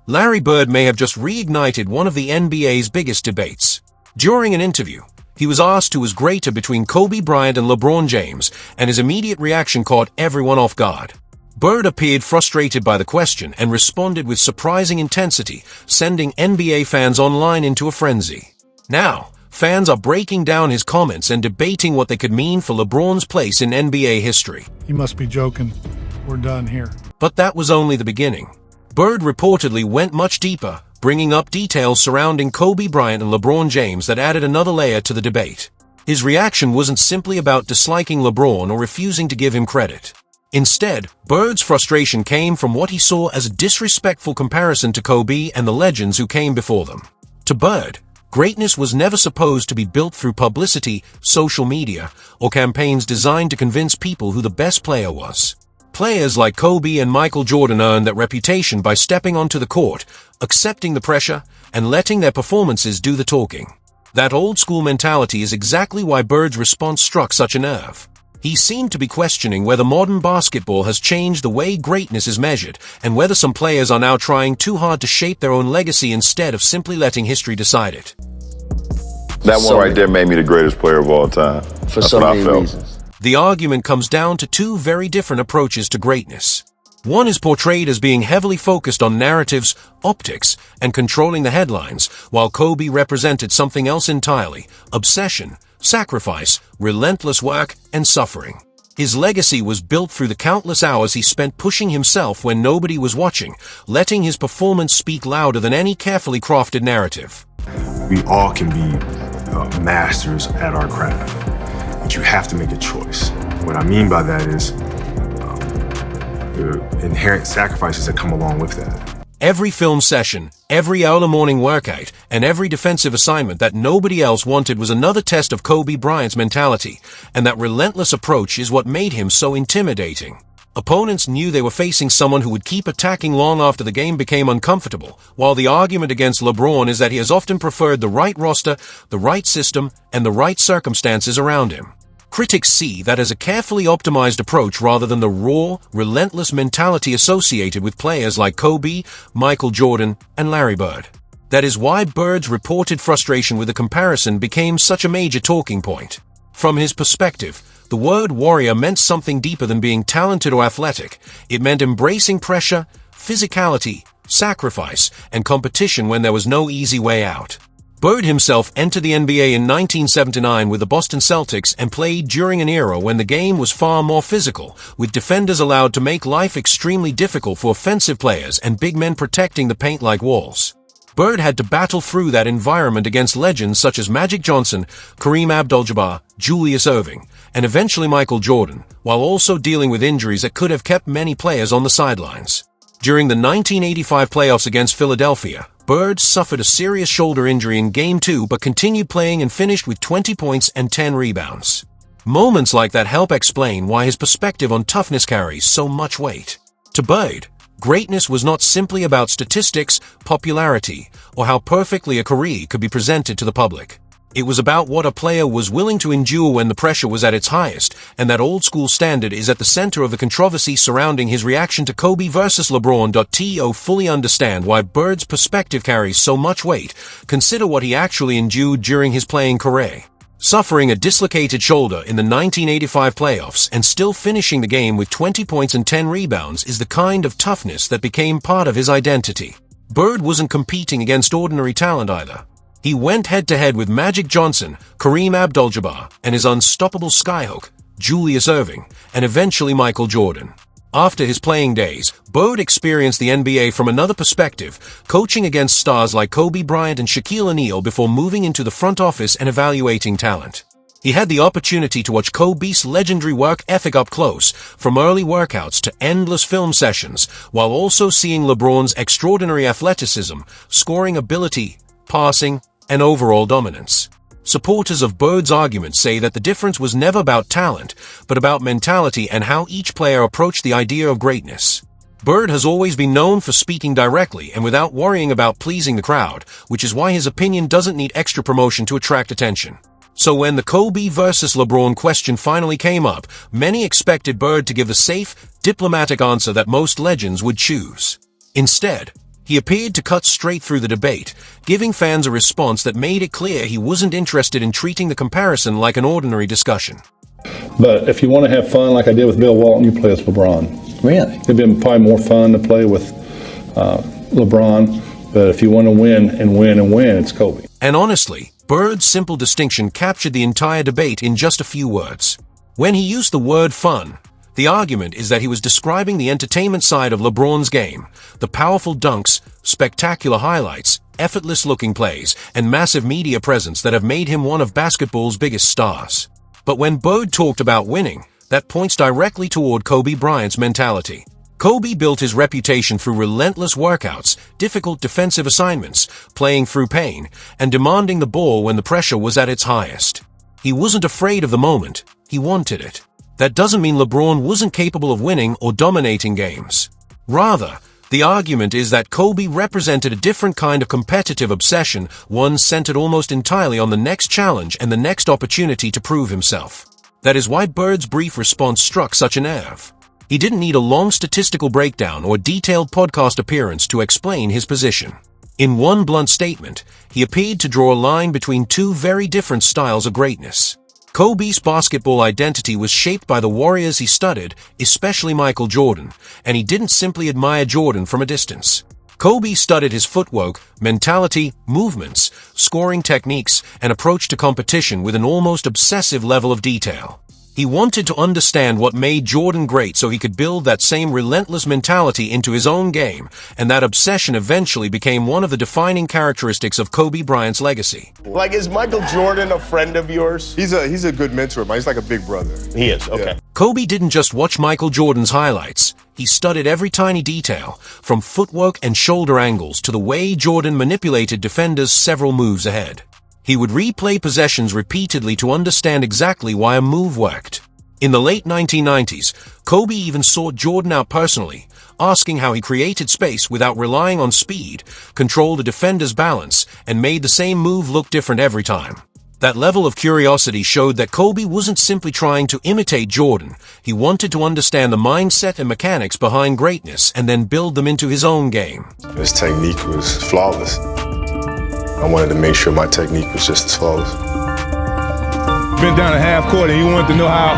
Larry Bird may have just reignited one of the NBA's biggest debates. During an interview, he was asked who was greater between Kobe Bryant and LeBron James, and his immediate reaction caught everyone off guard. Bird appeared frustrated by the question and responded with surprising intensity, sending NBA fans online into a frenzy. Now, fans are breaking down his comments and debating what they could mean for LeBron's place in NBA history. You must be joking. We're done here. But that was only the beginning. Bird reportedly went much deeper, bringing up details surrounding Kobe Bryant and LeBron James that added another layer to the debate. His reaction wasn't simply about disliking LeBron or refusing to give him credit. Instead, Bird's frustration came from what he saw as a disrespectful comparison to Kobe and the legends who came before them. To Bird, greatness was never supposed to be built through publicity, social media, or campaigns designed to convince people who the best player was. Players like Kobe and Michael Jordan earned that reputation by stepping onto the court, accepting the pressure, and letting their performances do the talking. That old-school mentality is exactly why Bird's response struck such a nerve. He seemed to be questioning whether modern basketball has changed the way greatness is measured, and whether some players are now trying too hard to shape their own legacy instead of simply letting history decide it. That one right there made me the greatest player of all time. For so many reasons. The argument comes down to two very different approaches to greatness. One is portrayed as being heavily focused on narratives, optics, and controlling the headlines, while Kobe represented something else entirely: obsession, sacrifice, relentless work, and suffering. His legacy was built through the countless hours he spent pushing himself when nobody was watching, letting his performance speak louder than any carefully crafted narrative. We all can be masters at our craft, but you have to make a choice. What I mean by that is the inherent sacrifices that come along with that. Every film session, every early morning workout, and every defensive assignment that nobody else wanted was another test of Kobe Bryant's mentality, and that relentless approach is what made him so intimidating. Opponents knew they were facing someone who would keep attacking long after the game became uncomfortable, while the argument against LeBron is that he has often preferred the right roster, the right system, and the right circumstances around him. Critics see that as a carefully optimized approach rather than the raw, relentless mentality associated with players like Kobe, Michael Jordan, and Larry Bird. That is why Bird's reported frustration with the comparison became such a major talking point. From his perspective, the word warrior meant something deeper than being talented or athletic. It meant embracing pressure, physicality, sacrifice, and competition when there was no easy way out. Bird himself entered the NBA in 1979 with the Boston Celtics and played during an era when the game was far more physical, with defenders allowed to make life extremely difficult for offensive players and big men protecting the paint like walls. Bird had to battle through that environment against legends such as Magic Johnson, Kareem Abdul-Jabbar, Julius Erving, and eventually Michael Jordan, while also dealing with injuries that could have kept many players on the sidelines. During the 1985 playoffs against Philadelphia, Bird suffered a serious shoulder injury in Game 2 but continued playing and finished with 20 points and 10 rebounds. Moments like that help explain why his perspective on toughness carries so much weight. To Bird, greatness was not simply about statistics, popularity, or how perfectly a career could be presented to the public. It was about what a player was willing to endure when the pressure was at its highest, and that old-school standard is at the center of the controversy surrounding his reaction to Kobe versus LeBron. To fully understand why Bird's perspective carries so much weight, consider what he actually endured during his playing career. Suffering a dislocated shoulder in the 1985 playoffs and still finishing the game with 20 points and 10 rebounds is the kind of toughness that became part of his identity. Bird wasn't competing against ordinary talent either. He went head-to-head with Magic Johnson, Kareem Abdul-Jabbar, and his unstoppable skyhook, Julius Erving, and eventually Michael Jordan. After his playing days, Bird experienced the NBA from another perspective, coaching against stars like Kobe Bryant and Shaquille O'Neal before moving into the front office and evaluating talent. He had the opportunity to watch Kobe's legendary work ethic up close, from early workouts to endless film sessions, while also seeing LeBron's extraordinary athleticism, scoring ability, passing, and overall dominance. Supporters of Bird's argument say that the difference was never about talent, but about mentality and how each player approached the idea of greatness. Bird has always been known for speaking directly and without worrying about pleasing the crowd, which is why his opinion doesn't need extra promotion to attract attention. So when the Kobe versus LeBron question finally came up, many expected Bird to give the safe, diplomatic answer that most legends would choose. Instead, He appeared to cut straight through the debate, giving fans a response that made it clear he wasn't interested in treating the comparison like an ordinary discussion. But if you want to have fun like I did with Bill Walton, you play with LeBron. Really? It'd been probably more fun to play with LeBron, but if you want to win and win and win, it's Kobe. And honestly, Bird's simple distinction captured the entire debate in just a few words. When he used the word fun, the argument is that he was describing the entertainment side of LeBron's game, the powerful dunks, spectacular highlights, effortless-looking plays, and massive media presence that have made him one of basketball's biggest stars. But when Bird talked about winning, that points directly toward Kobe Bryant's mentality. Kobe built his reputation through relentless workouts, difficult defensive assignments, playing through pain, and demanding the ball when the pressure was at its highest. He wasn't afraid of the moment, he wanted it. That doesn't mean LeBron wasn't capable of winning or dominating games. Rather, the argument is that Kobe represented a different kind of competitive obsession, one centered almost entirely on the next challenge and the next opportunity to prove himself. That is why Bird's brief response struck such a nerve. He didn't need a long statistical breakdown or detailed podcast appearance to explain his position. In one blunt statement, he appeared to draw a line between two very different styles of greatness. Kobe's basketball identity was shaped by the warriors he studied, especially Michael Jordan, and he didn't simply admire Jordan from a distance. Kobe studied his footwork, mentality, movements, scoring techniques, and approach to competition with an almost obsessive level of detail. He wanted to understand what made Jordan great so he could build that same relentless mentality into his own game, and that obsession eventually became one of the defining characteristics of Kobe Bryant's legacy. Like, is Michael Jordan a friend of yours? He's a good mentor, man. He's like a big brother. He is, okay. Yeah. Kobe didn't just watch Michael Jordan's highlights. He studied every tiny detail, from footwork and shoulder angles to the way Jordan manipulated defenders several moves ahead. He would replay possessions repeatedly to understand exactly why a move worked. In the late 1990s, Kobe even sought Jordan out personally, asking how he created space without relying on speed, controlled a defender's balance, and made the same move look different every time. That level of curiosity showed that Kobe wasn't simply trying to imitate Jordan. He wanted to understand the mindset and mechanics behind greatness and then build them into his own game. His technique was flawless. I wanted to make sure my technique was just as flawless. Been down a half court and he wanted to know how,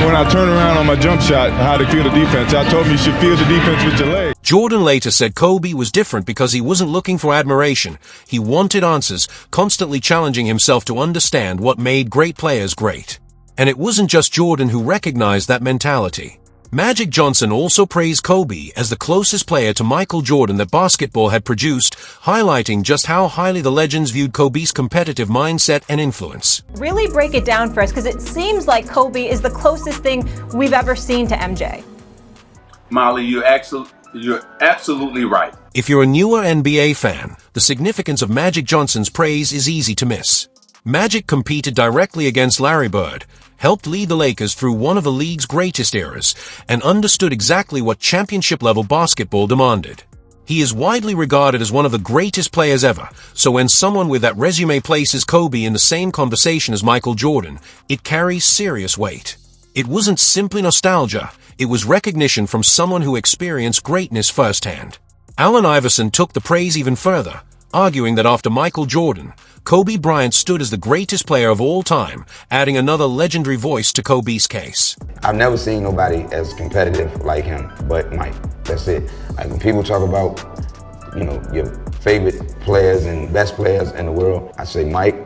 when I turn around on my jump shot, how to feel the defense. I told him you should feel the defense with your leg. Jordan later said Kobe was different because he wasn't looking for admiration. He wanted answers, constantly challenging himself to understand what made great players great. And it wasn't just Jordan who recognized that mentality. Magic Johnson also praised Kobe as the closest player to Michael Jordan that basketball had produced, highlighting just how highly the legends viewed Kobe's competitive mindset and influence. Really break it down for us, because it seems like Kobe is the closest thing we've ever seen to MJ. Molly, you're absolutely right. If you're a newer NBA fan, the significance of Magic Johnson's praise is easy to miss. Magic competed directly against Larry Bird, helped lead the Lakers through one of the league's greatest eras, and understood exactly what championship-level basketball demanded. He is widely regarded as one of the greatest players ever, so when someone with that resume places Kobe in the same conversation as Michael Jordan, it carries serious weight. It wasn't simply nostalgia, it was recognition from someone who experienced greatness firsthand. Allen Iverson took the praise even further, arguing that after Michael Jordan, Kobe Bryant stood as the greatest player of all time, adding another legendary voice to Kobe's case. I've never seen nobody as competitive like him, but Mike. That's it. Like, when people talk about, your favorite players and best players in the world, I say Mike,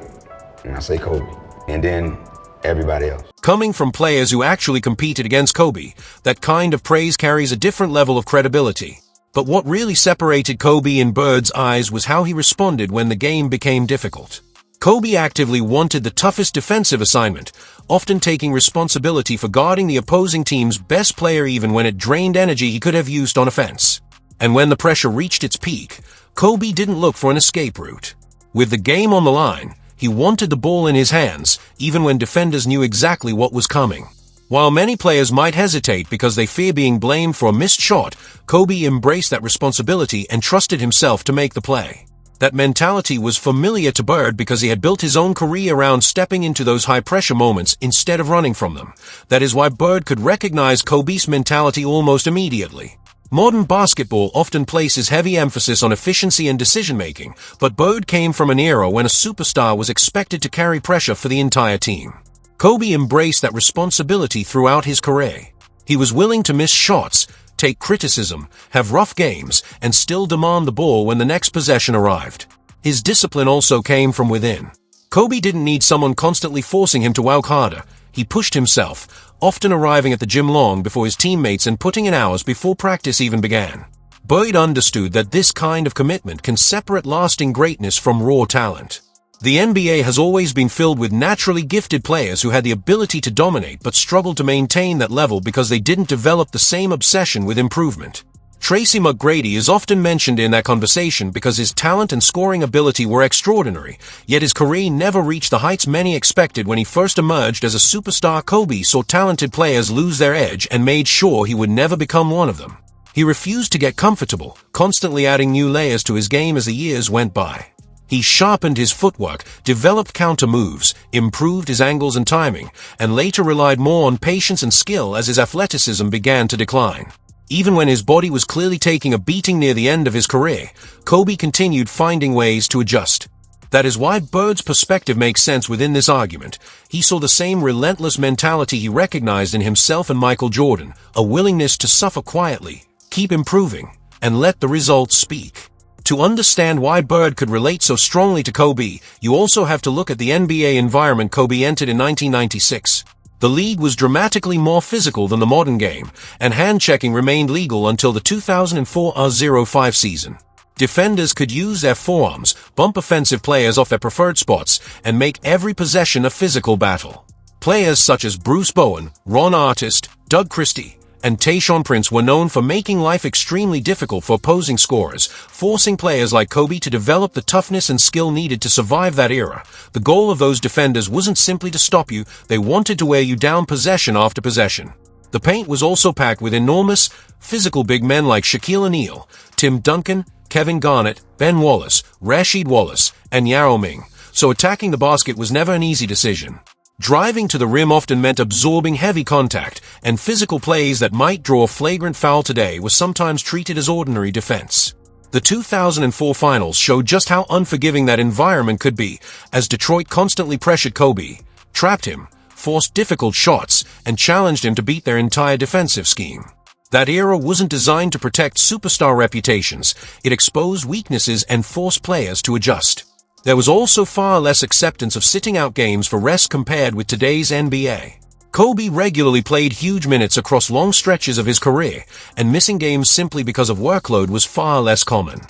and I say Kobe, and then everybody else. Coming from players who actually competed against Kobe, that kind of praise carries a different level of credibility. But what really separated Kobe in Bird's eyes was how he responded when the game became difficult. Kobe actively wanted the toughest defensive assignment, often taking responsibility for guarding the opposing team's best player even when it drained energy he could have used on offense. And when the pressure reached its peak, Kobe didn't look for an escape route. With the game on the line, he wanted the ball in his hands, even when defenders knew exactly what was coming. While many players might hesitate because they fear being blamed for a missed shot, Kobe embraced that responsibility and trusted himself to make the play. That mentality was familiar to Bird because he had built his own career around stepping into those high-pressure moments instead of running from them. That is why Bird could recognize Kobe's mentality almost immediately. Modern basketball often places heavy emphasis on efficiency and decision-making, but Bird came from an era when a superstar was expected to carry pressure for the entire team. Kobe embraced that responsibility throughout his career. He was willing to miss shots, take criticism, have rough games, and still demand the ball when the next possession arrived. His discipline also came from within. Kobe didn't need someone constantly forcing him to work harder. He pushed himself, often arriving at the gym long before his teammates and putting in hours before practice even began. Bird understood that this kind of commitment can separate lasting greatness from raw talent. The NBA has always been filled with naturally gifted players who had the ability to dominate but struggled to maintain that level because they didn't develop the same obsession with improvement. Tracy McGrady is often mentioned in that conversation because his talent and scoring ability were extraordinary, yet his career never reached the heights many expected when he first emerged as a superstar. Kobe saw talented players lose their edge and made sure he would never become one of them. He refused to get comfortable, constantly adding new layers to his game as the years went by. He sharpened his footwork, developed counter moves, improved his angles and timing, and later relied more on patience and skill as his athleticism began to decline. Even when his body was clearly taking a beating near the end of his career, Kobe continued finding ways to adjust. That is why Bird's perspective makes sense within this argument. He saw the same relentless mentality he recognized in himself and Michael Jordan, a willingness to suffer quietly, keep improving, and let the results speak. To understand why Bird could relate so strongly to Kobe, you also have to look at the NBA environment Kobe entered in 1996. The league was dramatically more physical than the modern game, and hand-checking remained legal until the 2004-05 season. Defenders could use their forearms, bump offensive players off their preferred spots, and make every possession a physical battle. Players such as Bruce Bowen, Ron Artest, Doug Christie, and Tayshaun Prince were known for making life extremely difficult for opposing scorers, forcing players like Kobe to develop the toughness and skill needed to survive that era. The goal of those defenders wasn't simply to stop you, they wanted to wear you down possession after possession. The paint was also packed with enormous, physical big men like Shaquille O'Neal, Tim Duncan, Kevin Garnett, Ben Wallace, Rasheed Wallace, and Yao Ming, so attacking the basket was never an easy decision. Driving to the rim often meant absorbing heavy contact, and physical plays that might draw a flagrant foul today were sometimes treated as ordinary defense. The 2004 finals showed just how unforgiving that environment could be, as Detroit constantly pressured Kobe, trapped him, forced difficult shots, and challenged him to beat their entire defensive scheme. That era wasn't designed to protect superstar reputations, it exposed weaknesses and forced players to adjust. There was also far less acceptance of sitting out games for rest compared with today's NBA. Kobe regularly played huge minutes across long stretches of his career, and missing games simply because of workload was far less common.